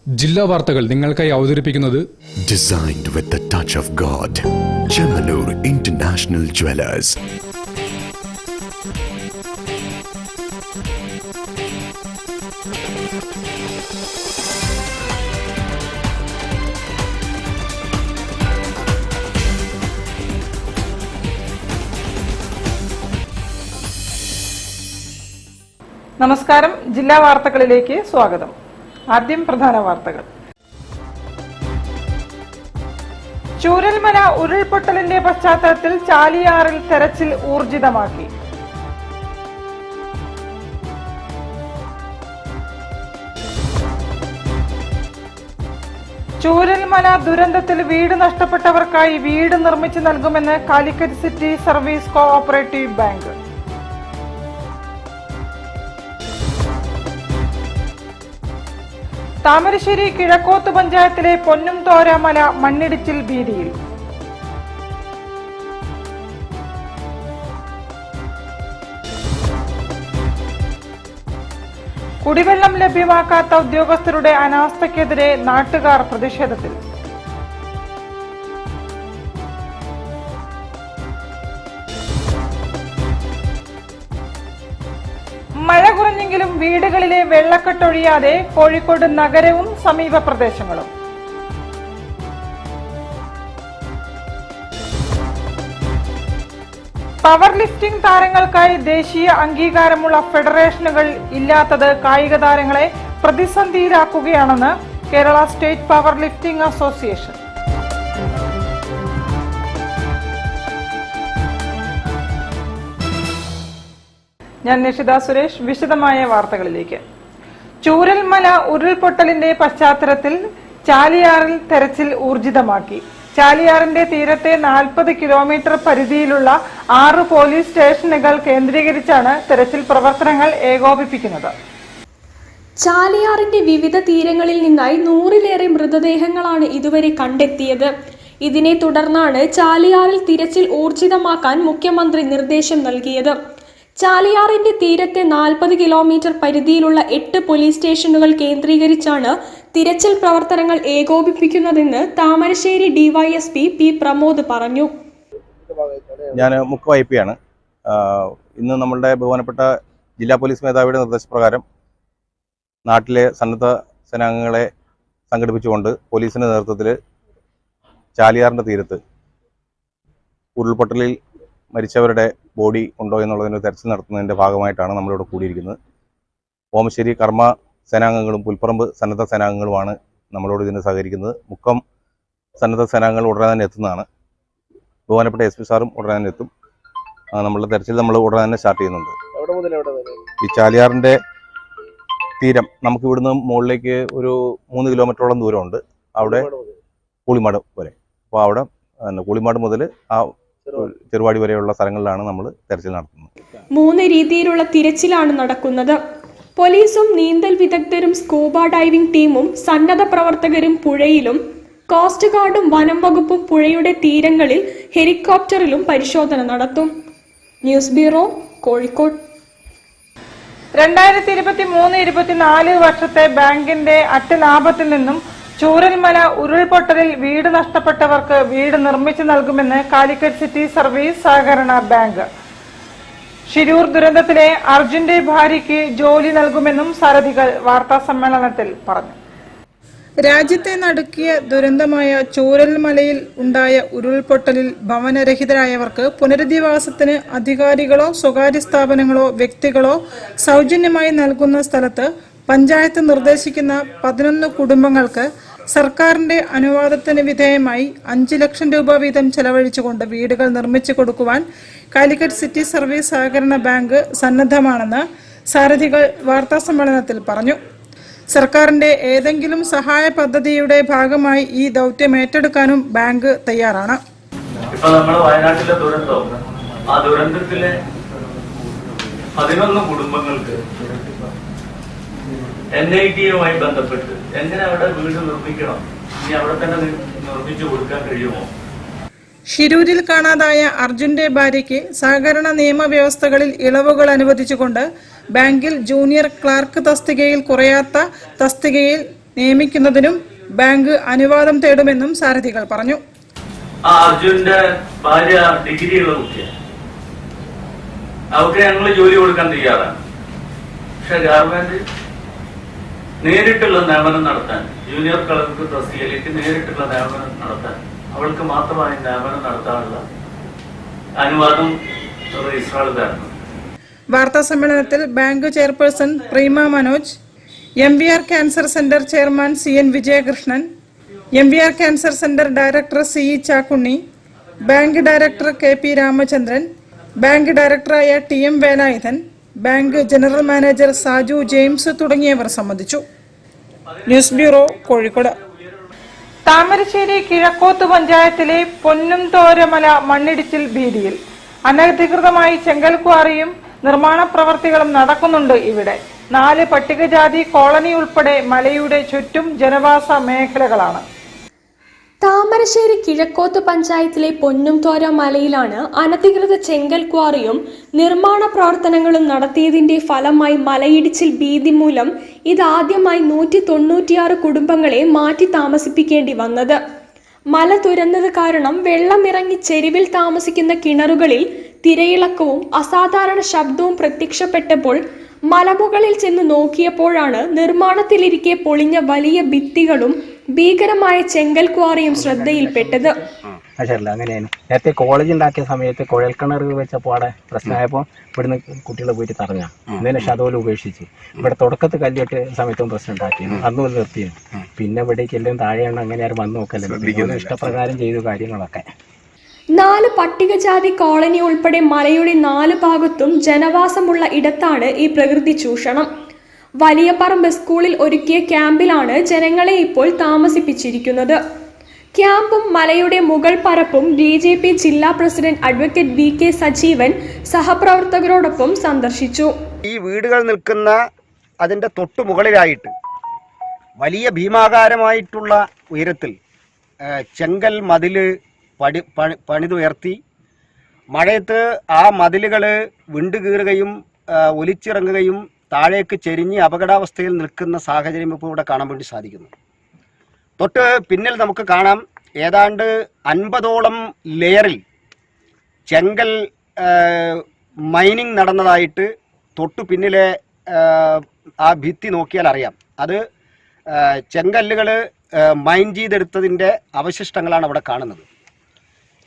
ജില്ലാ വാർത്തകൾ നിങ്ങൾക്കായി അവതരിപ്പിക്കുന്നത് Designed with the touch of God. Chemanur International Jewelers. നമസ്കാരം. ജില്ലാ വാർത്തകളിലേക്ക് സ്വാഗതം. ആദ്യം പ്രധാന വാർത്തകൾ. ചൂരൽമല ഉരുൾപൊട്ടലിന്റെ പശ്ചാത്തലത്തിൽ ചാലിയാറിൽ തെരച്ചിൽ ഊർജിതമാക്കി. ചൂരൽമല ദുരന്തത്തിൽ വീട് നഷ്ടപ്പെട്ടവർക്കായി വീട് നിർമ്മിച്ചു നൽകുമെന്ന് Calicut city service cooperative bank. Thamarassery Kizhakkoth പഞ്ചായത്തിലെ പൊന്നും തോരാമല മണ്ണിടിച്ചിൽ ഭീതിയിൽ. കുടിവെള്ളം ലഭ്യമാക്കാത്ത ഉദ്യോഗസ്ഥരുടെ അനാസ്ഥയ്ക്കെതിരെ നാട്ടുകാർ പ്രതിഷേധത്തിൽ. മഴ കുറഞ്ഞെങ്കിലും വീടുകളിലെ വെള്ളക്കെട്ടൊഴിയാതെ കോഴിക്കോട് നഗരവും സമീപ പ്രദേശങ്ങളും. പവർ ലിഫ്റ്റിംഗ് താരങ്ങൾക്കായി ദേശീയ അംഗീകാരമുള്ള ഫെഡറേഷനുകൾ ഇല്ലാത്തത് കായിക താരങ്ങളെ പ്രതിസന്ധിയിലാക്കുകയാണെന്ന് Kerala state power lifting association. ഞാൻ നിഷിത സുരേഷ്. വിശദമായ വാർത്തകളിലേക്ക്. ചൂരൽമല ഉരുൾപൊട്ടലിന്റെ പശ്ചാത്തലത്തിൽ ചാലിയാറിൽ തെരച്ചിൽ ഊർജിതമാക്കി. ചാലിയാറിന്റെ തീരത്തെ 40 കിലോമീറ്റർ പരിധിയിലുള്ള 6 പോലീസ് സ്റ്റേഷനുകൾ കേന്ദ്രീകരിച്ചാണ് തെരച്ചിൽ പ്രവർത്തനങ്ങൾ ഏകോപിപ്പിക്കുന്നത്. ചാലിയാറിന്റെ വിവിധ തീരങ്ങളിൽ നിന്നായി 100-ലേറെ മൃതദേഹങ്ങളാണ് ഇതുവരെ കണ്ടെത്തിയത്. ഇതിനെ തുടർന്നാണ് ചാലിയാറിൽ തിരച്ചിൽ ഊർജിതമാക്കാൻ മുഖ്യമന്ത്രി നിർദ്ദേശം നൽകിയത്. ചാലിയാറിന്റെ തീരത്തെ 40 കിലോമീറ്റർ പരിധിയിലുള്ള 8 പോലീസ് സ്റ്റേഷനുകൾ കേന്ദ്രീകരിച്ചാണ് തിരച്ചിൽ പ്രവർത്തനങ്ങൾ ഏകോപിപ്പിക്കുന്നതെന്ന് താമരശ്ശേരി ഡിവൈഎസ്പി പി പ്രമോദ് പറഞ്ഞു. ഞാൻ മുഖ്യ ഇന്ന് നമ്മളുടെ ബഹുമാനപ്പെട്ട ജില്ലാ പോലീസ് മേധാവിയുടെ നിർദ്ദേശപ്രകാരം നാട്ടിലെ സന്നദ്ധ സേനാംഗങ്ങളെ സംഘടിപ്പിച്ചുകൊണ്ട് പോലീസിന്റെ നേതൃത്വത്തിൽ ചാലിയാറിന്റെ തീരത്ത് ഉരുൾപൊട്ടലിൽ മരിച്ചവരുടെ ബോഡി ഉണ്ടോ എന്നുള്ളതിന് തെരച്ചിൽ നടത്തുന്നതിൻ്റെ ഭാഗമായിട്ടാണ് നമ്മളിവിടെ കൂടിയിരിക്കുന്നത്. ഓമശ്ശേരി കർമ്മ സേനാംഗങ്ങളും പുൽപ്പറമ്പ് സന്നദ്ധ സേനാംഗങ്ങളുമാണ് നമ്മളോട് ഇതിന് സഹകരിക്കുന്നത്. മുക്കം സന്നദ്ധ സേനാംഗങ്ങൾ ഉടനെ തന്നെ എത്തുന്നതാണ്. ബഹുമാനപ്പെട്ട SP സാറും ഉടനെ തന്നെ എത്തും. നമ്മളുടെ തെരച്ചിൽ നമ്മൾ ഉടനെ തന്നെ സ്റ്റാർട്ട് ചെയ്യുന്നുണ്ട്. ഈ ചാലിയാറിൻ്റെ തീരം നമുക്ക് ഇവിടുന്ന് മുകളിലേക്ക് ഒരു 3 കിലോമീറ്ററോളം ദൂരമുണ്ട്. അവിടെ കൂളിമാട് വരെ. അപ്പോൾ അവിടെ കൂളിമാട് മുതൽ ആ ചെറുവാടി വരെയുള്ള സ്ഥലങ്ങളിലാണ് നമ്മൾ തെരച്ചിൽ നടത്തുന്നത്. 3 രീതിയിലുള്ള തിരച്ചിലാണ് നടക്കുന്നത്. പോലീസും നീന്തൽ വിദഗ്ധരും സ്കൂബ ഡൈവിംഗ് ടീമും സന്നദ്ധ പ്രവർത്തകരും പുഴയിലും, കോസ്റ്റ് ഗാർഡും വനം വകുപ്പും പുഴയുടെ തീരങ്ങളിൽ ഹെലികോപ്റ്ററിലും പരിശോധന നടത്തും. News bureau, Kozhikode. 2023-24 വർഷത്തെ ബാങ്കിന്റെ അറ്റ ലാഭത്തിൽ നിന്നും ചൂരൽമല ഉരുൾപൊട്ടലിൽ വീട് നഷ്ടപ്പെട്ടവർക്ക് വീട് നിർമ്മിച്ചു നൽകുമെന്ന് കാലിക്കറ്റ് സിറ്റി സർവീസ് സഹകരണ ബാങ്ക്. ഷിരൂർ ദുരന്തത്തിലെ അർജുന്റെ ഭാര്യയ്ക്ക് ജോലി നൽകുമെന്നും സാരഥികൾ വാർത്താ സമ്മേളനത്തിൽ പറഞ്ഞു. രാജ്യത്തെ നടുക്കിയ ദുരന്തമായ ചൂരൽമലയിൽ ഉണ്ടായ ഉരുൾപൊട്ടലിൽ ഭവനരഹിതരായവർക്ക് പുനരധിവാസത്തിന് അധികാരികളോ സ്വകാര്യ സ്ഥാപനങ്ങളോ വ്യക്തികളോ സൗജന്യമായി നൽകുന്ന സ്ഥലത്ത് പഞ്ചായത്ത് നിർദ്ദേശിക്കുന്ന 11 കുടുംബങ്ങൾക്ക് സർക്കാരിന്റെ അനുവാദത്തിന് വിധേയമായി 5 ലക്ഷം രൂപ വീതം ചെലവഴിച്ചുകൊണ്ട് വീടുകൾ നിർമ്മിച്ചു കൊടുക്കുവാൻ കാലിക്കറ്റ് സിറ്റി സർവീസ് സഹകരണ ബാങ്ക് സന്നദ്ധമാണെന്ന് സാരഥികൾ വാർത്താ സമ്മേളനത്തിൽ പറഞ്ഞു. സർക്കാരിന്റെ ഏതെങ്കിലും സഹായ പദ്ധതിയുടെ ഭാഗമായി ഈ ദൗത്യം ഏറ്റെടുക്കാനും ബാങ്ക് തയ്യാറാണ്. വയനാട്ടിലെ ദുരന്തം, ആ ദുരന്തത്തിലെ 11 കുടുംബങ്ങൾക്ക് NIT-യുമായി ബന്ധപ്പെട്ട് എങ്ങനെ അവിടെ വീട് നിർമ്മിക്കണം, ഇനി അവിടെ തന്നെ നിർമ്മിച്ചു കൊടുക്കാൻ കഴിയുമോ? ഷിരൂരിൽ കാണാതായ അർജുന്റെ ഭാര്യയ്ക്ക് സഹകരണ നിയമവ്യവസ്ഥകളിൽ ഇളവുകൾ അനുവദിച്ചുകൊണ്ട് ബാങ്കിൽ ജൂനിയർ ക്ലാർക്ക് തസ്തികയിൽ കുറയാത്ത തസ്തികയിൽ നിയമിക്കുന്നതിനും ബാങ്ക് അനുവാദം തേടുമെന്നും സാരഥികൾ പറഞ്ഞു. ആ അർജുന്റെ ഭാര്യ ഡിഗ്രിയുള്ള കുട്ടിയാണ്. അവർക്ക് ഞങ്ങൾ ജോലി കൊടുക്കാൻ തയ്യാറാണ്. പക്ഷെ ഗവൺമെന്റ് നേരിട്ടുള്ള നിയമനം നടത്താൻ, ജൂനിയർ കളക്ടർ തസ്തികയിലേക്ക് നേരിട്ടുള്ള നിയമനം നടത്താൻ, അവൾക്ക് മാത്രമായി നിയമനം നടത്താനുള്ള അനുവാദം രജിസ്ട്രാർ തരണം. വാർത്താ സമ്മേളനത്തിൽ bank chairperson Preema Manoj, MVR cancer centre chairman CN Vijayakrishnan, MVR cancer centre director CE Chakkunni, bank director KP Ramachandran, bank ഡയറക്ടറായ TM Velayudhan, bank general manager Saju James തുടങ്ങിയവർ സംബന്ധിച്ചു. News bureau, Kozhikode. താമരശ്ശേരി കിഴക്കോത്ത് പഞ്ചായത്തിലെ പൊന്നുംതോരമല മണ്ണിടിച്ചിൽ ഭീതിയിൽ. അനധികൃതമായി ചെങ്കൽ ക്വാറിയും നിർമ്മാണ പ്രവർത്തികളും നടക്കുന്നുണ്ട് ഇവിടെ. 4 പട്ടികജാതി കോളനി ഉൾപ്പെടെ മലയുടെ ചുറ്റും ജനവാസ മേഖലകളാണ്. താമരശ്ശേരി കിഴക്കോത്ത് പഞ്ചായത്തിലെ പൊന്നുംതോര മലയിലാണ് അനധികൃത ചെങ്കൽ ക്വാറിയും നിർമ്മാണ പ്രവർത്തനങ്ങളും നടത്തിയതിന്റെ ഫലമായി മലയിടിച്ചിൽ ഭീതി മൂലം ഇതാദ്യമായി 196 കുടുംബങ്ങളെ മാറ്റി താമസിപ്പിക്കേണ്ടി വന്നത്. മല തുരന്നത് കാരണം വെള്ളമിറങ്ങി ചെരുവിൽ താമസിക്കുന്ന കിണറുകളിൽ തിരയിളക്കവും അസാധാരണ ശബ്ദവും പ്രത്യക്ഷപ്പെട്ടപ്പോൾ മലമുകളിൽ ചെന്ന് നോക്കിയപ്പോഴാണ് നിർമ്മാണത്തിലിരിക്കെ പൊളിഞ്ഞ വലിയ ഭിത്തികളും ഭീകരമായ ചെങ്കൽ ക്വാറിയും ശ്രദ്ധയിൽപ്പെട്ടത്. അങ്ങനെയാണ് നേരത്തെ കോളേജ് ഉണ്ടാക്കിയ സമയത്ത് കുഴൽക്കിണർ വെച്ചപ്പോൾ അവിടെ പ്രശ്നമായപ്പോൾ ഇവിടുന്ന് കുട്ടികൾ പോയിട്ട് തറഞ്ഞ എന്നതിന് ശേഷം അതുപോലെ ഉപേക്ഷിച്ച് ഇവിടെ തുടക്കത്ത് കല്ലിട്ട് സമയത്തും പ്രശ്നം ഉണ്ടാക്കിയിരുന്നു, അന്ന് നിർത്തിയത്. പിന്നെ ഇവിടേക്ക് എല്ലാം താഴെയാണ്, അങ്ങനെ ആരും വന്ന് നോക്കല്ലോ, ഇഷ്ടപ്രകാരം ചെയ്തു കാര്യങ്ങളൊക്കെ. 4 പട്ടികജാതി കോളനി ഉൾപ്പെടെ മലയുടെ 4 ഭാഗത്തും ജനവാസമുള്ള ഇടത്താണ് ഈ പ്രകൃതി ചൂഷണം. വലിയ പറമ്പ് സ്കൂളിൽ ഒരുക്കിയ ക്യാമ്പിലാണ് ജനങ്ങളെ ഇപ്പോൾ താമസിപ്പിച്ചിരിക്കുന്നത്. ക്യാമ്പും മലയുടെ മുകൾ പരപ്പും BJP ജില്ലാ പ്രസിഡന്റ് അഡ്വക്കേറ്റ് VK സജീവൻ സഹപ്രവർത്തകരോടൊപ്പം സന്ദർശിച്ചു. ഈ വീടുകൾ നിൽക്കുന്ന അതിൻ്റെ തൊട്ടു മുകളിലായിട്ട് വലിയ ഭീമാകാരമായിട്ടുള്ള ഉയരത്തിൽ ചെങ്കൽ മതില് പണിതുയർത്തി മഴയത്ത് ആ മതിലുകൾ വിണ്ടുകീറുകയും ഒലിച്ചിറങ്ങുകയും താഴേക്ക് ചെരിഞ്ഞ് അപകടാവസ്ഥയിൽ നിൽക്കുന്ന സാഹചര്യം ഇപ്പോൾ ഇവിടെ കാണാൻ വേണ്ടി സാധിക്കുന്നു. തൊട്ട് പിന്നിൽ നമുക്ക് കാണാം ഏതാണ്ട് 50ഓളം ലെയറിൽ ചെങ്കൽ മൈനിങ് നടന്നതായിട്ട് തൊട്ടു പിന്നിലെ ആ ഭിത്തി നോക്കിയാൽ അറിയാം. അത് ചെങ്കല്ലുകൾ മൈൻ ചെയ്തെടുത്തതിൻ്റെ അവശിഷ്ടങ്ങളാണ് അവിടെ കാണുന്നത്.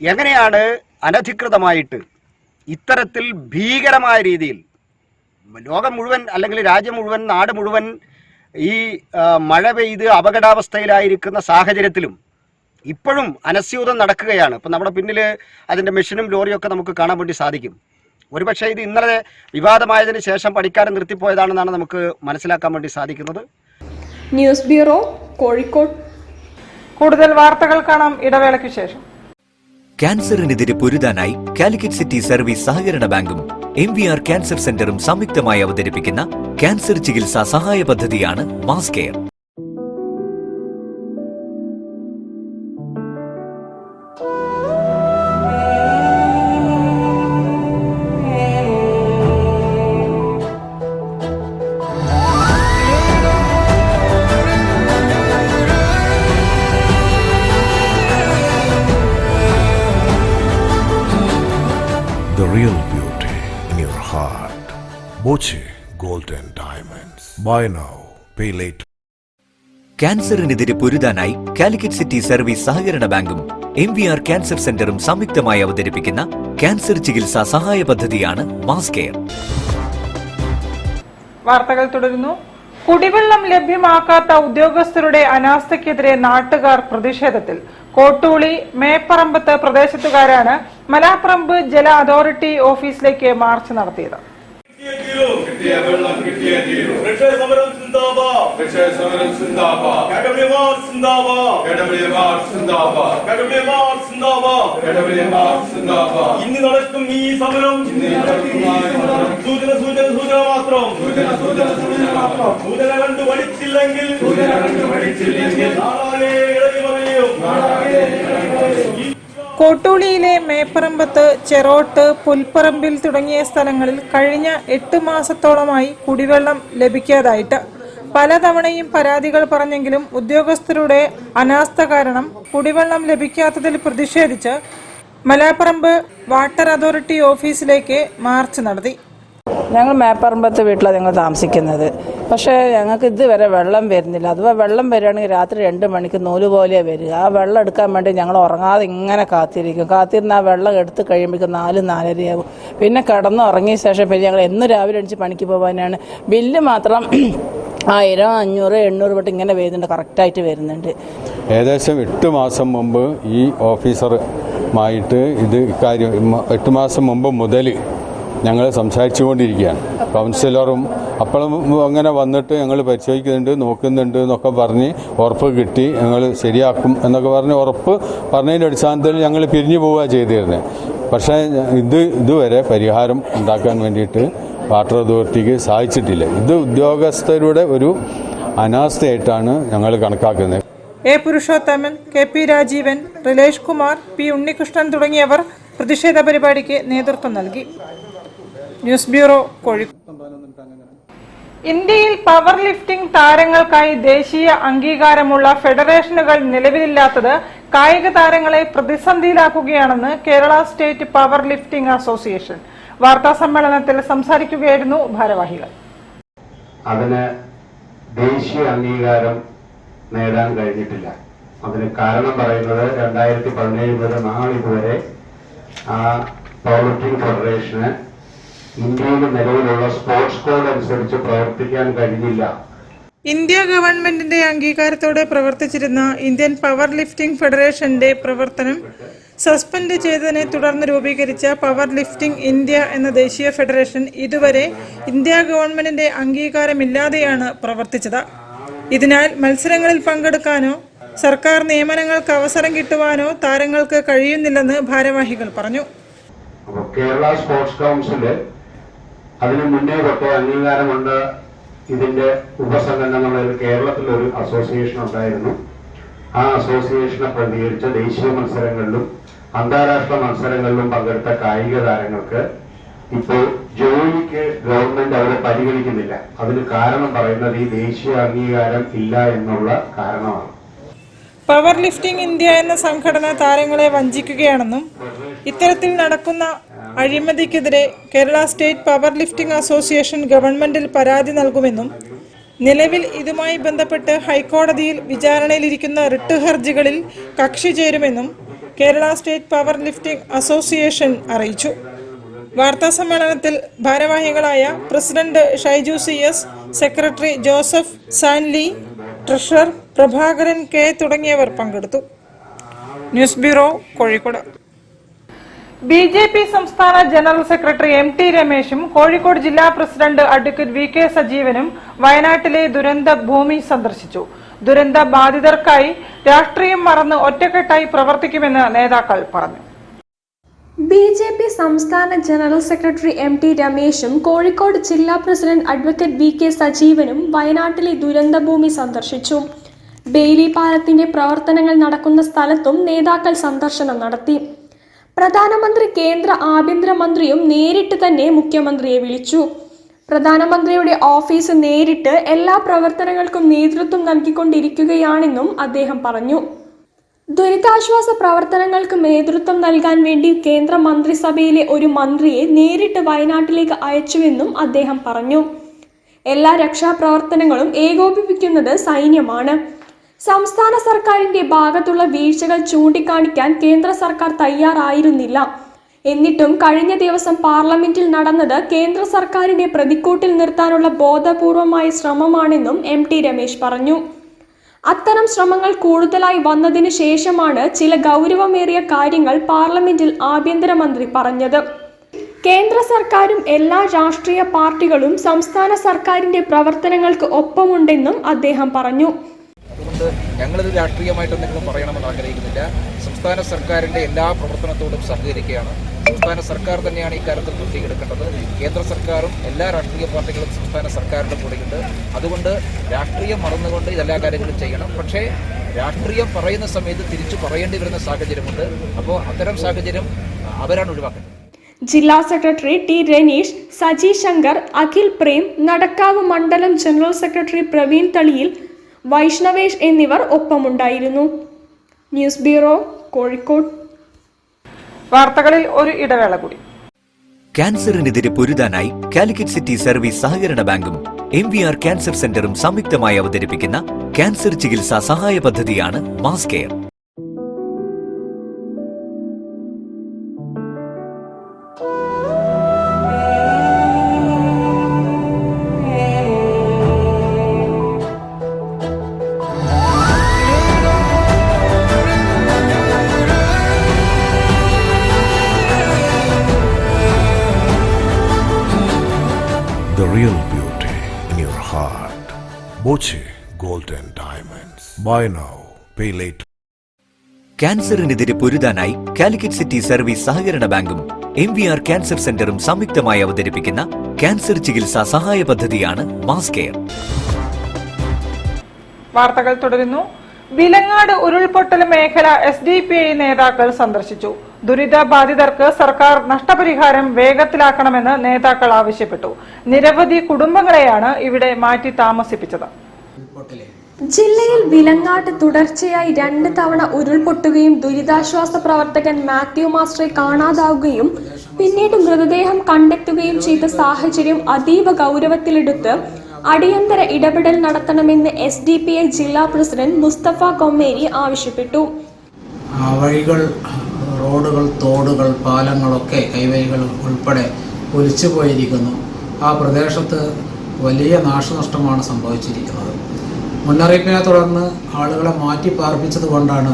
എങ്ങനെയാണ് അനധികൃതമായിട്ട് ഇത്തരത്തിൽ ഭീകരമായ രീതിയിൽ ലോകം മുഴുവൻ അല്ലെങ്കിൽ രാജ്യം മുഴുവൻ നാട് മുഴുവൻ ഈ മഴ പെയ്ത് അപകടാവസ്ഥയിലായിരിക്കുന്ന സാഹചര്യത്തിലും ഇപ്പോഴും അനസ്യൂതം നടക്കുകയാണ്. ഇപ്പം നമ്മുടെ പിന്നിൽ അതിൻ്റെ മെഷീനും ലോറിയും ഒക്കെ നമുക്ക് കാണാൻ വേണ്ടി സാധിക്കും. ഒരുപക്ഷെ ഇത് ഇന്നലെ വിവാദമായതിനു ശേഷം പണിക്കാരൻ നിർത്തിപ്പോയതാണെന്നാണ് നമുക്ക് മനസ്സിലാക്കാൻ വേണ്ടി സാധിക്കുന്നത്. News bureau, Kozhikode. കൂടുതൽ വാർത്തകൾ കാണാം ഇടവേളയ്ക്ക് ശേഷം. ക്യാൻസറിനെതിരെ പൊരുതാനായി കാലിക്കറ്റ് സിറ്റി സർവീസ് സഹകരണ ബാങ്കും MVR ക്യാൻസർ സെന്ററും സംയുക്തമായി അവതരിപ്പിക്കുന്ന ക്യാൻസർ ചികിത്സാ സഹായ പദ്ധതിയാണ് mass care. The real beauty in your heart. Boche Gold and Diamonds. Buy now, pay later. ക്യാൻസറിനെതിരെ പൊരുതാനായി കാലിക്കറ്റ് സിറ്റി സർവീസ് സഹകരണ ബാങ്കും MVR ക്യാൻസർ സെന്ററും സംയുക്തമായി അവതരിപ്പിക്കുന്ന ക്യാൻസർ ചികിത്സാ സഹായ പദ്ധതിയാണ് മാസ് കെയർ. വാർത്തകൾ തുടരുന്നു. കുടിവെള്ളം ലഭ്യമാക്കാത്ത ഉദ്യോഗസ്ഥരുടെ അനാസ്ഥയ്ക്കെതിരെ നാട്ടുകാർ പ്രതിഷേധത്തിൽ. കോട്ടൂളി മേപ്പറമ്പത്ത് പ്രദേശത്തുകാരാണ് മലാപ്പറമ്പ് ജല അതോറിറ്റി ഓഫീസിലേക്ക് മാർച്ച് നടത്തിയത്. ഇന്ന് നടക്കും ഈ സമരം സൂചന മാത്രം. സൂചന കണ്ടു പഠിച്ചില്ലെങ്കിൽ കോട്ടൂളിയിലെ മേപ്പറമ്പത്ത്, ചെറോട്ട്, പുൽപ്പറമ്പിൽ തുടങ്ങിയ സ്ഥലങ്ങളിൽ കഴിഞ്ഞ 8 മാസത്തോളമായി കുടിവെള്ളം ലഭിക്കാതായിട്ട് പലതവണയും പരാതികൾ പറഞ്ഞെങ്കിലും ഉദ്യോഗസ്ഥരുടെ അനാസ്ഥ കാരണം കുടിവെള്ളം ലഭിക്കാത്തതിൽ പ്രതിഷേധിച്ച് മലാപ്പറമ്പ് വാട്ടർ അതോറിറ്റി ഓഫീസിലേക്ക് മാർച്ച് നടത്തി. ഞങ്ങൾ മേപ്പറമ്പത്ത് വീട്ടിലാണ് ഞങ്ങൾ താമസിക്കുന്നത്. പക്ഷേ ഞങ്ങൾക്ക് ഇതുവരെ വെള്ളം വരുന്നില്ല. അഥവാ വെള്ളം വരികയാണെങ്കിൽ രാത്രി 2 മണിക്ക് നൂല് പോലെയാണ് വരിക. ആ വെള്ളം എടുക്കാൻ വേണ്ടി ഞങ്ങൾ ഉറങ്ങാതെ ഇങ്ങനെ കാത്തിരുന്ന് ആ വെള്ളം എടുത്ത് കഴിയുമ്പോഴേക്കും 4-4:30 പിന്നെ കിടന്നുറങ്ങിയ ശേഷം പിന്നെ ഞങ്ങൾ എന്നും രാവിലെ എണിച്ച് പണിക്ക് പോകാനാണ്. ബില്ല് മാത്രം 1000, 500, 800 തൊട്ട് ഇങ്ങനെ വരുന്നുണ്ട്, കറക്റ്റായിട്ട് വരുന്നുണ്ട്. ഏകദേശം 8 മാസം മുമ്പ് ഈ ഓഫീസറുമായിട്ട് ഇക്കാര്യം 8 മാസം മുമ്പ് മുതൽ ഞങ്ങൾ സംസാരിച്ചുകൊണ്ടിരിക്കുകയാണ്. കൗൺസിലറും അപ്പോഴും അങ്ങനെ വന്നിട്ട് ഞങ്ങൾ പരിശോധിക്കുന്നുണ്ട്, നോക്കുന്നുണ്ട് എന്നൊക്കെ പറഞ്ഞ് ഉറപ്പ് കിട്ടി. ഞങ്ങൾ ശരിയാക്കും എന്നൊക്കെ പറഞ്ഞ് ഉറപ്പ് പറഞ്ഞതിൻ്റെ അടിസ്ഥാനത്തിൽ ഞങ്ങൾ പിരിഞ്ഞു പോവുക ചെയ്തിരുന്നത്. പക്ഷേ ഇതുവരെ പരിഹാരം ഉണ്ടാക്കാൻ വേണ്ടിയിട്ട് വാട്ടർ അതോറിറ്റിക്ക് സാധിച്ചിട്ടില്ല. ഇത് ഉദ്യോഗസ്ഥരുടെ ഒരു അനാസ്ഥയായിട്ടാണ് ഞങ്ങൾ കണക്കാക്കുന്നത്. A Purushothaman, KP. Rajeevan, Rilesh Kumar, P. Unnikrishnan തുടങ്ങിയവർ പ്രതിഷേധ പരിപാടിക്ക് നേതൃത്വം നൽകി. News bureau, Kozhikode. ഇന്ത്യയിൽ പവർ ലിഫ്റ്റിംഗ് താരങ്ങൾക്കായി ദേശീയ അംഗീകാരമുള്ള ഫെഡറേഷനുകൾ നിലവിലില്ലാത്തത് കായിക താരങ്ങളെ പ്രതിസന്ധിയിലാക്കുകയാണെന്ന് Kerala state power lifting association വാർത്താ സമ്മേളനത്തിൽ സംസാരിക്കുകയായിരുന്നു ഭാരവാഹികൾ. അതിന് ദേശീയ അംഗീകാരം നേടാൻ കഴിഞ്ഞിട്ടില്ല. അതിന് കാരണം പറയുന്നത് 2017 മുതൽ നാളിതുവരെ ആ പവർ ലിഫ്റ്റിംഗ് ഫെഡറേഷന് ഇന്ത്യയിൽ നിലവിലുള്ള സ്പോർട്സ് കോഡ് അനുസരിച്ച് പ്രവർത്തിക്കാൻ കഴിഞ്ഞില്ല. ഇന്ത്യ ഗവൺമെന്റിന്റെ അംഗീകാരത്തോടെ പ്രവർത്തിച്ചിരുന്ന ഇന്ത്യൻ പവർ ലിഫ്റ്റിംഗ് ഫെഡറേഷന്റെ പ്രവർത്തനം സസ്പെൻഡ് ചെയ്തതിനെ തുടർന്ന് രൂപീകരിച്ച പവർ ലിഫ്റ്റിംഗ് ഇന്ത്യ എന്ന ദേശീയ ഫെഡറേഷൻ ഇതുവരെ ഇന്ത്യ ഗവൺമെന്റിന്റെ അംഗീകാരമില്ലാതെയാണ് പ്രവർത്തിച്ചത്. ഇതിനാൽ മത്സരങ്ങളിൽ പങ്കെടുക്കാനോ സർക്കാർ നിയമനങ്ങൾക്ക് അവസരം കിട്ടുവാനോ താരങ്ങൾക്ക് കഴിയുന്നില്ലെന്ന് ഭാരവാഹികൾ പറഞ്ഞു. കേരള സ്പോർട്സ് കൗൺസില് അതിന് മുന്നേ തൊട്ടേ അംഗീകാരമുണ്ട്. ഇതിന്റെ ഉപസംഘടനകളിൽ കേരളത്തിലൊരു അസോസിയേഷൻ ഉണ്ടായിരുന്നു. ആ അസോസിയേഷനെ പ്രതികരിച്ച ദേശീയ മത്സരങ്ങളിലും അന്താരാഷ്ട്ര മത്സരങ്ങളിലും പങ്കെടുത്ത കായിക താരങ്ങൾക്ക് ഇപ്പോൾ ജോലിക്ക് ഗവൺമെന്റ് അവരെ പരിഗണിക്കുന്നില്ല. അതിന് കാരണം പറയുന്നത് ഈ ദേശീയ അംഗീകാരം ഇല്ല എന്നുള്ള കാരണമാണ്. പവർ ലിഫ്റ്റിംഗ് ഇന്ത്യ എന്ന സംഘടന താരങ്ങളെ വഞ്ചിക്കുകയാണെന്നും ഇത്തരത്തിൽ നടക്കുന്ന അഴിമതിക്കെതിരെ Kerala state power lifting association ഗവൺമെന്റിൽ പരാതി നൽകുമെന്നും നിലവിൽ ഇതുമായി ബന്ധപ്പെട്ട് ഹൈക്കോടതിയിൽ വിചാരണയിലിരിക്കുന്ന റിട്ട് ഹർജികളിൽ കക്ഷി ചേരുമെന്നും Kerala state power lifting association അറിയിച്ചു. വാർത്താ സമ്മേളനത്തിൽ ഭാരവാഹികളായ president Shaiju CS, secretary Joseph Sanly, treasurer Prabhakaran K തുടങ്ങിയവർ പങ്കെടുത്തു. News bureau, Kozhikode. BJP സംസ്ഥാന ജനറൽ സെക്രട്ടറി MT രമേശും കോഴിക്കോട് ജില്ലാ പ്രസിഡന്റ് അഡ്വക്കേറ്റ് VK സജീവനും വയനാട്ടിലെ ദുരന്ത ഭൂമി സന്ദർശിച്ചു. ദുരന്ത ബാധിതർക്കായി രാഷ്ട്രീയം മറന്ന് ഒറ്റക്കെട്ടായി പ്രവർത്തിക്കുമെന്ന് നേതാക്കൾ പറഞ്ഞു. BJP സംസ്ഥാന ജനറൽ സെക്രട്ടറി MT രമേശും കോഴിക്കോട് ജില്ലാ പ്രസിഡന്റ് അഡ്വക്കേറ്റ് VK സജീവനും വയനാട്ടിലെ ദുരന്തഭൂമി സന്ദർശിച്ചു. ബെയിലി പാലത്തിന്റെ പ്രവർത്തനങ്ങൾ നടക്കുന്ന സ്ഥലത്തും നേതാക്കൾ സന്ദർശനം നടത്തി. പ്രധാനമന്ത്രി, കേന്ദ്ര ആഭ്യന്തരമന്ത്രിയും നേരിട്ട് തന്നെ മുഖ്യമന്ത്രിയെ വിളിച്ചു. പ്രധാനമന്ത്രിയുടെ ഓഫീസ് നേരിട്ട് എല്ലാ പ്രവർത്തനങ്ങൾക്കും നേതൃത്വം നൽകിക്കൊണ്ടിരിക്കുകയാണെന്നും അദ്ദേഹം പറഞ്ഞു. ദുരിതാശ്വാസ പ്രവർത്തനങ്ങൾക്ക് നേതൃത്വം നൽകാൻ വേണ്ടി കേന്ദ്ര മന്ത്രിസഭയിലെ ഒരു മന്ത്രിയെ നേരിട്ട് വയനാട്ടിലേക്ക് അയച്ചുവെന്നും അദ്ദേഹം പറഞ്ഞു. എല്ലാ രക്ഷാപ്രവർത്തനങ്ങളും ഏകോപിപ്പിക്കുന്നത് സൈന്യമാണ്. സംസ്ഥാന സർക്കാരിന്റെ ഭാഗത്തുള്ള വീഴ്ചകൾ ചൂണ്ടിക്കാണിക്കാൻ കേന്ദ്ര സർക്കാർ തയ്യാറായിരുന്നില്ല. എന്നിട്ടും കഴിഞ്ഞ ദിവസം പാർലമെന്റിൽ നടന്നത് കേന്ദ്ര സർക്കാരിനെ പ്രതിക്കൂട്ടിൽ നിർത്താനുള്ള ബോധപൂർവമായ ശ്രമമാണെന്നും MT രമേശ് പറഞ്ഞു. അത്തരം ശ്രമങ്ങൾ കൂടുതലായി വന്നതിന് ശേഷമാണ് ചില ഗൗരവമേറിയ കാര്യങ്ങൾ പാർലമെന്റിൽ ആഭ്യന്തരമന്ത്രി പറഞ്ഞത്. കേന്ദ്ര സർക്കാരും എല്ലാ രാഷ്ട്രീയ പാർട്ടികളും സംസ്ഥാന സർക്കാരിന്റെ പ്രവർത്തനങ്ങൾക്ക് ഒപ്പമുണ്ടെന്നും അദ്ദേഹം പറഞ്ഞു. അതുകൊണ്ട് ഞങ്ങളിത് രാഷ്ട്രീയമായിട്ട് എന്തെങ്കിലും പറയണമെന്ന് ആഗ്രഹിക്കുന്നില്ല. സംസ്ഥാന സർക്കാരിൻ്റെ എല്ലാ പ്രവർത്തനത്തോടും സഹകരിക്കുകയാണ്. സംസ്ഥാന സർക്കാർ തന്നെയാണ് ഇക്കാര്യത്തിൽ മുൻകൈയെടുക്കേണ്ടത്. കേന്ദ്ര സർക്കാരും എല്ലാ രാഷ്ട്രീയ പാർട്ടികളും സംസ്ഥാന സർക്കാരിൻ്റെ കൂടെയുണ്ട്. അതുകൊണ്ട് രാഷ്ട്രീയം മറന്നുകൊണ്ട് ഇതെല്ലാ കാര്യങ്ങളും ചെയ്യണം. പക്ഷേ രാഷ്ട്രീയം പറയുന്ന സമയത്ത് തിരിച്ചു പറയേണ്ടി വരുന്ന സാഹചര്യമുണ്ട്. അപ്പോൾ അത്തരം സാഹചര്യം അവരാണ് ഒഴിവാക്കുന്നത്. ജില്ലാ സെക്രട്ടറി ടി രനീഷ്, സജി ശങ്കർ, അഖിൽ പ്രേം, നടക്കാവ് മണ്ഡലം ജനറൽ സെക്രട്ടറി പ്രവീൺ തളിയിൽ, വൈഷ്ണവേഷ് എന്നിവർ ഒപ്പമുണ്ടായിരുന്നു. News bureau, Kozhikode. വാർത്തകളിൽ ഒരു ഇടവേള കൂടി. ക്യാൻസറിനെതിരെ പൊരുതാനായി കാലിക്കറ്റ് സിറ്റി സർവീസ് സഹകരണ ബാങ്കും MVR ക്യാൻസർ സെന്ററും സംയുക്തമായി അവതരിപ്പിക്കുന്ന ക്യാൻസർ ചികിത്സാ സഹായ പദ്ധതിയാണ് mass care. The real beauty in your heart. Boche Gold and Diamonds. Buy now, pay later. ക്യാൻസറിനെതിരെ പൊരുതാനായി കാലിക്കറ്റ് സിറ്റി സർവീസ് സഹകരണ ബാങ്കും MVR ക്യാൻസർ സെന്ററും സംയുക്തമായി അവതരിപ്പിക്കുന്ന ക്യാൻസർ ചികിത്സാ സഹായ പദ്ധതിയാണ് മാസ് കെയർ. വാർത്തകൾ തുടരുന്നു. വിലങ്ങാട് ഉരുൾപൊട്ടൽ മേഖല SDPI നേതാക്കൾ സന്ദർശിച്ചു. ദുരിതബാധിതർക്ക് സർക്കാർ നഷ്ടപരിഹാരം വേഗത്തിലാക്കണമെന്ന് നേതാക്കൾ ആവശ്യപ്പെട്ടു. നിരവധി കുടുംബങ്ങളെയാണ് ഇവിടെ മാറ്റി താമസിപ്പിച്ചത്. ജില്ലയിൽ വിലങ്ങാട്ട് തുടർച്ചയായി 2 തവണ ഉരുൾപൊട്ടുകയും ദുരിതാശ്വാസ പ്രവർത്തകൻ മാത്യു മാസ്റ്ററെ കാണാതാവുകയും പിന്നീട് മൃതദേഹം കണ്ടെത്തുകയും ചെയ്ത സാഹചര്യം അതീവ ഗൗരവത്തിലെടുത്ത് അടിയന്തര ഇടപെടൽ നടത്തണമെന്ന് SDPI ജില്ലാ പ്രസിഡന്റ് മുസ്തഫ കൊമ്മേരി ആവശ്യപ്പെട്ടു. വഴികൾ, റോഡുകൾ, തോടുകൾ, പാലങ്ങളൊക്കെ കൈവഴികൾ ഉൾപ്പെടെ ഒലിച്ചു പോയിരിക്കുന്നു. ആ പ്രദേശത്ത് വലിയ നാശനഷ്ടമാണ് സംഭവിച്ചിരിക്കുന്നത്. മുന്നറിയിപ്പിനെ തുടർന്ന് ആളുകളെ മാറ്റി പാർപ്പിച്ചത് കൊണ്ടാണ്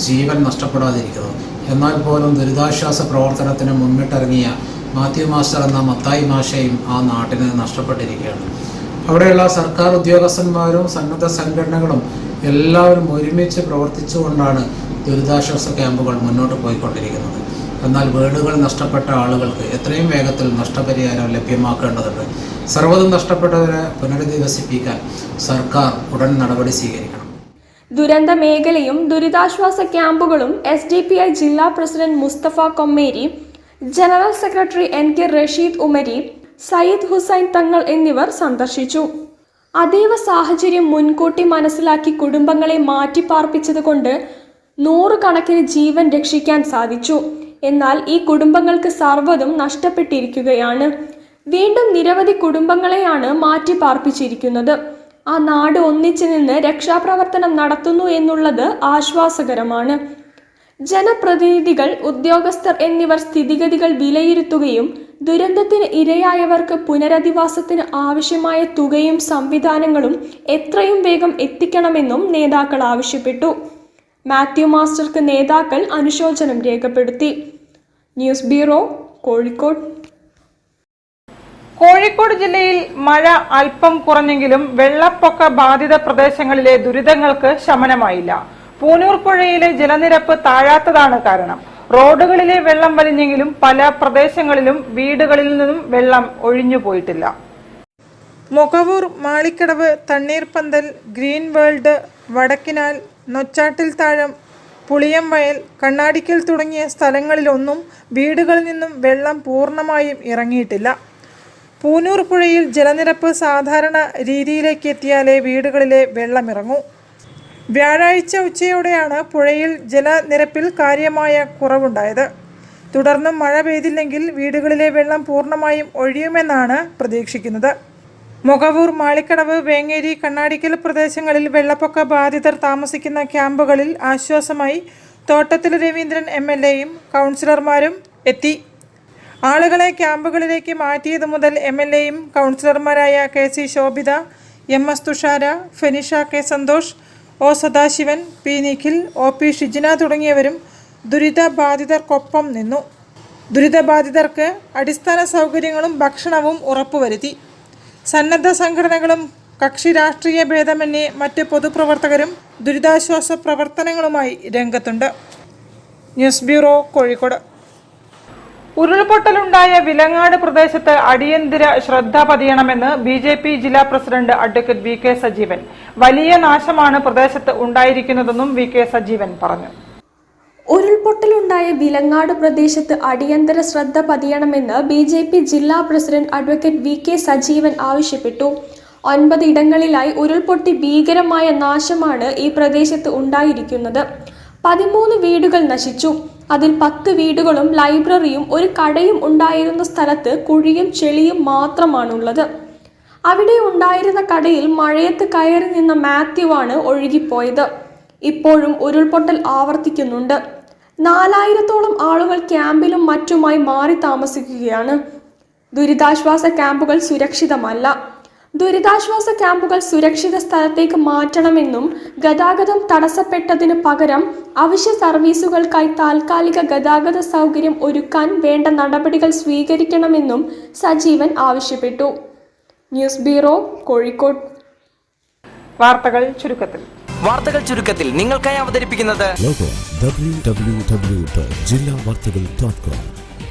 ജീവൻ നഷ്ടപ്പെടാതിരിക്കുന്നത്. എന്നാൽ പോലും ദുരിതാശ്വാസ പ്രവർത്തനത്തിന് മുന്നിട്ടിറങ്ങിയ മാത്യു മാസ്റ്റർ എന്ന മത്തായി മാഷയും ആ നാട്ടിന് നഷ്ടപ്പെട്ടിരിക്കുകയാണ്. അവിടെയുള്ള സർക്കാർ ഉദ്യോഗസ്ഥന്മാരും സന്നദ്ധ സംഘടനകളും എല്ലാവരും ഒരുമിച്ച് പ്രവർത്തിച്ചുകൊണ്ടാണ് ദുരിതാശ്വാസ ക്യാമ്പുകൾ മുന്നോട്ട് പോയിക്കൊണ്ടിരിക്കുന്നത്. എന്നാൽ വീടുകൾ നഷ്ടപ്പെട്ട ആളുകൾക്ക് എത്രയും വേഗത്തിൽ നഷ്ടപരിഹാരം ലഭ്യമാക്കേണ്ടതുണ്ട്. സർവ്വതും നഷ്ടപ്പെട്ടവരെ പുനരധിവസിപ്പിക്കാൻ സർക്കാർ ഉടൻ നടപടി സ്വീകരിക്കണം. ദുരന്ത മേഖലയും ദുരിതാശ്വാസ ക്യാമ്പുകളും SDPI ജില്ലാ president Mustafa Kommeri, general secretary NK Rasheed Umari, Sayyid Hussain Thangal എന്നിവർ സന്ദർശിച്ചു. അതീവ സാഹചര്യം മുൻകൂട്ടി മനസ്സിലാക്കി കുടുംബങ്ങളെ മാറ്റിപ്പാർപ്പിച്ചതുകൊണ്ട് 100 കണക്കിന് ജീവൻ രക്ഷിക്കാൻ സാധിച്ചു. എന്നാൽ ഈ കുടുംബങ്ങൾക്ക് സർവ്വതും നഷ്ടപ്പെട്ടിരിക്കുകയാണ്. വീണ്ടും നിരവധി കുടുംബങ്ങളെയാണ് മാറ്റിപ്പാർപ്പിച്ചിരിക്കുന്നത്. ആ നാട് ഒന്നിച്ചു നിന്ന് രക്ഷാപ്രവർത്തനം നടത്തുന്നു എന്നുള്ളത് ആശ്വാസകരമാണ്. ജനപ്രതിനിധികൾ, ഉദ്യോഗസ്ഥർ എന്നിവർ സ്ഥിതിഗതികൾ വിലയിരുത്തുകയും ദുരന്തത്തിന് ഇരയായവർക്ക് പുനരധിവാസത്തിന് ആവശ്യമായ തുകയും സംവിധാനങ്ങളും എത്രയും വേഗം എത്തിക്കണമെന്നും നേതാക്കൾ ആവശ്യപ്പെട്ടു. മാത്യു മാസ്റ്റർക്ക് നേതാക്കൾ അനുശോചനം രേഖപ്പെടുത്തി. News bureau, Kozhikode. കോഴിക്കോട് ജില്ലയിൽ മഴ അല്പം കുറഞ്ഞെങ്കിലും വെള്ളപ്പൊക്ക ബാധിത പ്രദേശങ്ങളിലെ ദുരിതങ്ങൾക്ക് ശമനമായില്ല. പൂനൂർ പുഴയിലെ ജലനിരപ്പ് താഴാത്തതാണ് കാരണം. റോഡുകളിലെ വെള്ളം വലിഞ്ഞെങ്കിലും പല പ്രദേശങ്ങളിലും വീടുകളിൽ നിന്നും വെള്ളം ഒഴിഞ്ഞുപോയിട്ടില്ല. മുഖവൂർ, മാളിക്കടവ്, തണ്ണീർപ്പന്തൽ, ഗ്രീൻ വേൾഡ്, വടക്കിനാൽ, നൊച്ചാട്ടിൽ താഴം, പുളിയംവയൽ, കണ്ണാടിക്കൽ തുടങ്ങിയ സ്ഥലങ്ങളിലൊന്നും വീടുകളിൽ നിന്നും വെള്ളം പൂർണ്ണമായും ഇറങ്ങിയിട്ടില്ല. പൂനൂർ പുഴയിൽ ജലനിരപ്പ് സാധാരണ രീതിയിലേക്ക് എത്തിയാലേ വീടുകളിലെ വെള്ളമിറങ്ങൂ. വ്യാഴാഴ്ച ഉച്ചയോടെയാണ് പുഴയിൽ ജലനിരപ്പിൽ കാര്യമായ കുറവുണ്ടായത്. തുടർന്നും മഴ പെയ്തില്ലെങ്കിൽ വീടുകളിലെ വെള്ളം പൂർണ്ണമായും ഒഴിയുമെന്നാണ് പ്രതീക്ഷിക്കുന്നത്. മുഖവൂർ, മാളിക്കടവ്, വേങ്ങേരി, കണ്ണാടിക്കൽ പ്രദേശങ്ങളിൽ വെള്ളപ്പൊക്ക ബാധിതർ താമസിക്കുന്ന ക്യാമ്പുകളിൽ ആശ്വാസമായി തോട്ടത്തിൽ രവീന്ദ്രൻ MLAയും കൗൺസിലർമാരും എത്തി. ആളുകളെ ക്യാമ്പുകളിലേക്ക് മാറ്റിയത് മുതൽ MLAയും കൗൺസിലർമാരായ KC Sobhita, MS Thushara, Fenisha K Santhosh, O Sadasivan, P Nikhil, OP Shijina തുടങ്ങിയവരും ദുരിതബാധിതർക്കൊപ്പം നിന്നു. ദുരിതബാധിതർക്ക് അടിസ്ഥാന സൗകര്യങ്ങളും ഭക്ഷണവും ഉറപ്പുവരുത്തി. സന്നദ്ധ സംഘടനകളും കക്ഷി രാഷ്ട്രീയ ഭേദമന്യേ മറ്റ് പൊതുപ്രവർത്തകരും ദുരിതാശ്വാസ പ്രവർത്തനങ്ങളുമായി രംഗത്തുണ്ട്. News bureau, Kozhikode. ഉരുൾപൊട്ടലുണ്ടായ വിലങ്ങാട് പ്രദേശത്ത് അടിയന്തര ശ്രദ്ധ പതിയണമെന്ന് BJP ജില്ലാ പ്രസിഡന്റ് അഡ്വക്കേറ്റ് VK സജീവൻ. വലിയ നാശമാണ് പ്രദേശത്ത് ഉണ്ടായിരിക്കുന്നതെന്നും VK സജീവൻ പറഞ്ഞു. ഉരുൾപൊട്ടലുണ്ടായ വിലങ്ങാട് പ്രദേശത്ത് അടിയന്തര ശ്രദ്ധ പതിയണമെന്ന് BJP ജില്ലാ പ്രസിഡന്റ് അഡ്വക്കേറ്റ് VK സജീവൻ ആവശ്യപ്പെട്ടു. 9 ഇടങ്ങളിലായി ഉരുൾപൊട്ടി ഭീകരമായ നാശമാണ് ഈ പ്രദേശത്ത് ഉണ്ടായിരിക്കുന്നത്. 13 വീടുകൾ നശിച്ചു. അതിൽ 10 വീടുകളും ലൈബ്രറിയും ഒരു കടയും ഉണ്ടായിരുന്ന സ്ഥലത്ത് കുഴിയും ചെളിയും മാത്രമാണുള്ളത്. അവിടെ ഉണ്ടായിരുന്ന കടയിൽ മഴയത്ത് കയറി നിന്ന മാത്യുവാണ് ഒഴുകിപ്പോയത്. ഇപ്പോഴും ഉരുൾപൊട്ടൽ ആവർത്തിക്കുന്നുണ്ട്. 4000-ഓളം ആളുകൾ ക്യാമ്പിലും മറ്റുമായി മാറി താമസിക്കുകയാണ്. ദുരിതാശ്വാസ ക്യാമ്പുകൾ സുരക്ഷിതമല്ല. ദുരിതാശ്വാസ ക്യാമ്പുകൾ സുരക്ഷിത സ്ഥലത്തേക്ക് മാറ്റണമെന്നും ഗതാഗതം തടസ്സപ്പെട്ടതിന് പകരം അവശ്യ സർവീസുകൾക്കായി താൽക്കാലിക ഗതാഗത സൗകര്യം ഒരുക്കാൻ വേണ്ട നടപടികൾ സ്വീകരിക്കണമെന്നും സജീവൻ ആവശ്യപ്പെട്ടു. News bureau, Kozhikode. വാർത്തകൾ ചുരുക്കത്തിൽ നിങ്ങൾക്കായി അവതരിപ്പിക്കുന്നത്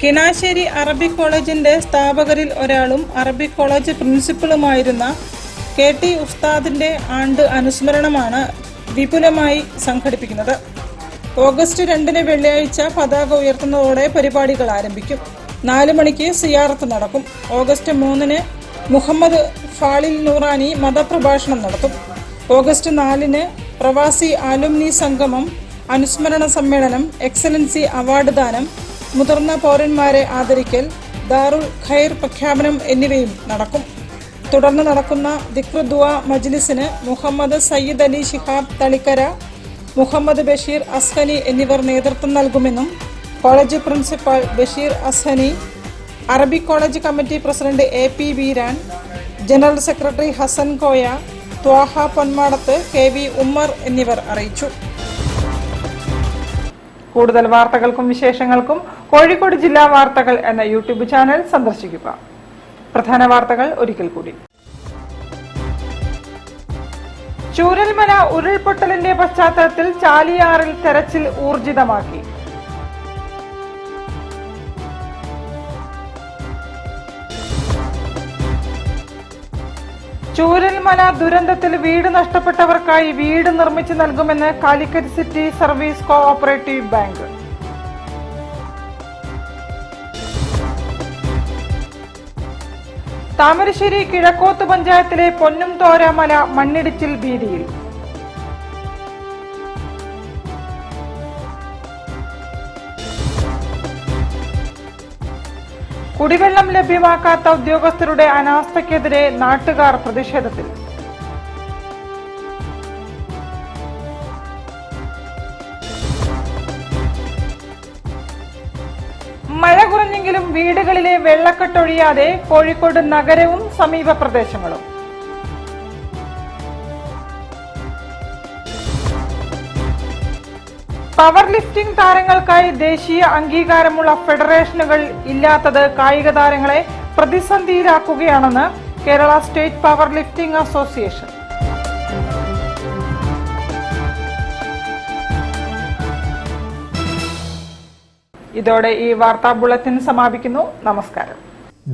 കിണാശ്ശേരി അറബിക് കോളേജിന്റെ സ്ഥാപകരിൽ ഒരാളും അറബിക് കോളേജ് പ്രിൻസിപ്പളുമായിരുന്ന KT ഉസ്താദിന്റെ ആണ്ട് അനുസ്മരണമാണ് വിപുലമായി സംഘടിപ്പിക്കുന്നത്. ഓഗസ്റ്റ് 2 വെള്ളിയാഴ്ച പതാക ഉയർത്തുന്നതോടെ പരിപാടികൾ ആരംഭിക്കും. 4 മണിക്ക് സിയാറത്ത് നടക്കും. ഓഗസ്റ്റ് 3 മുഹമ്മദ് ഫാളിൽ നൂറാനി മതപ്രഭാഷണം നടത്തും. ഓഗസ്റ്റ് 4 പ്രവാസി ആലുംനി സംഗമം, അനുസ്മരണ സമ്മേളനം, എക്സലൻസി അവാർഡ് ദാനം, മുതിർന്ന പൗരന്മാരെ ആദരിക്കൽ, ദാറുൽ ഖൈർ പ്രഖ്യാപനം എന്നിവയും നടക്കും. തുടർന്ന് നടക്കുന്ന ദിക്ർ ദുആ മജ്ലിസിന് മുഹമ്മദ് സയ്യിദ് അലി ശിഹാബ് തളിക്കര, മുഹമ്മദ് ബഷീർ അസ്ഹനി എന്നിവർ നേതൃത്വം നൽകുമെന്നും college principal Basheer Azhani, Arabic college committee president AP Beeran, general secretary Hasan Koya, Thwaha Ponmadath, KV Ummer എന്നിവർ അറിയിച്ചു. കൂടുതൽ വാർത്തകൾക്കും വിശേഷങ്ങൾക്കും കോഴിക്കോട് ജില്ലാ വാർത്തകൾ എന്ന YouTube ചാനൽ സന്ദർശിക്കുക. പ്രധാന വാർത്തകൾ ഒരിക്കൽ കൂടി. ചൂരൽമല ഉരുൾപൊട്ടലിന്റെ പശ്ചാത്തലത്തിൽ ചാലിയാറിൽ തെരച്ചിൽ ഊർജിതമാക്കി. ചൂരൽമല ദുരന്തത്തിൽ വീട് നഷ്ടപ്പെട്ടവർക്കായി വീട് നിർമ്മിച്ചു നൽകുമെന്ന് Calicut city service cooperative bank. Thamarassery Kizhakkoth പഞ്ചായത്തിലെ പൊന്നുംതോര മല മണ്ണിടിച്ചിൽ ഭീതിയിൽ. കുടിവെള്ളം ലഭ്യമാക്കാത്ത ഉദ്യോഗസ്ഥരുടെ അനാസ്ഥയ്ക്കെതിരെ നാട്ടുകാർ പ്രതിഷേധത്തിൽ. മഴ കുറഞ്ഞെങ്കിലും വീടുകളിലെ വെള്ളക്കെട്ടൊഴിയാതെ കോഴിക്കോട് നഗരവും സമീപ പ്രദേശങ്ങളും. പവർ ലിഫ്റ്റിംഗ് താരങ്ങൾക്കായി ദേശീയ അംഗീകാരമുള്ള ഫെഡറേഷനുകൾ ഇല്ലാത്തത് കായിക താരങ്ങളെ പ്രതിസന്ധിയിലാക്കുകയാണെന്ന് Kerala state power lifting association. ഇതോടെ ഈ വാർത്താ ബുള്ളറ്റിൻ സമാപിക്കുന്നു. നമസ്കാരം.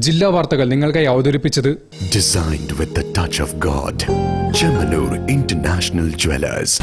ജില്ലാ വാർത്തകൾ നിങ്ങൾക്കായി അവതരിപ്പിച്ചത് Designed with the touch of God. Chemanur International Jewelers.